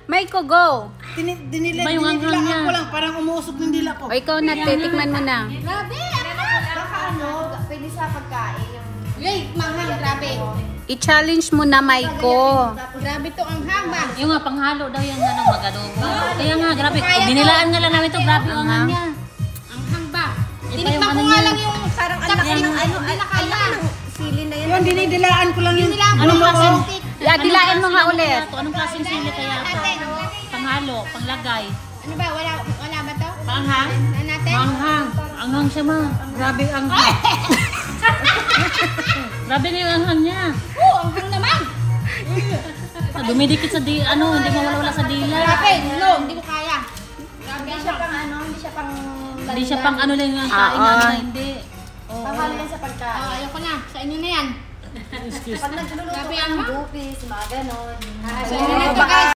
Maiko, go! Dinilaan ko lang, parang umuusog ng dila ko. O ikaw na, titikman mo na. Grabe! Baka ano, pwede sa pagkain. Yay, manghang, grabe. I-challenge mo na, Maiko. Grabe to ang haba. Yung nga, panghalo daw yan, ano, mag-adobo. Kaya nga, grabe. Dinilaan nga lang namin ito, grabe ang hang niya. Ang hamba. Iba yung Tinikman ko ano nga niya. lang yung sarang anak ng ano, hindi na kaya. Sili na Yun, dinidilaan ko lang yun. Anong klaseng? Dilain mo nga ulit. Anong klaseng sili kaya ito? Panghalo, panglagay. Ano ba, wala ba to? Panghang? Ano natin? Manghang. Anghang siya ma. Grabe ang hang. Grabe na yung anghang niya. Oo, ang hang naman. Dumidikit sa ano, hindi mawala-wala sa dila. Grabe, no, hindi ko kaya. Grabe siya pang ano, hindi siya pang... Hindi siya pang ano lang yung kain na hindi. Pahalo lang sa pagkain. Ayoko na, sa inyo na yan. Pag nagluluto Grabe ka ang ng hang. gupis, mga ganon. Sa inyo na ito guys.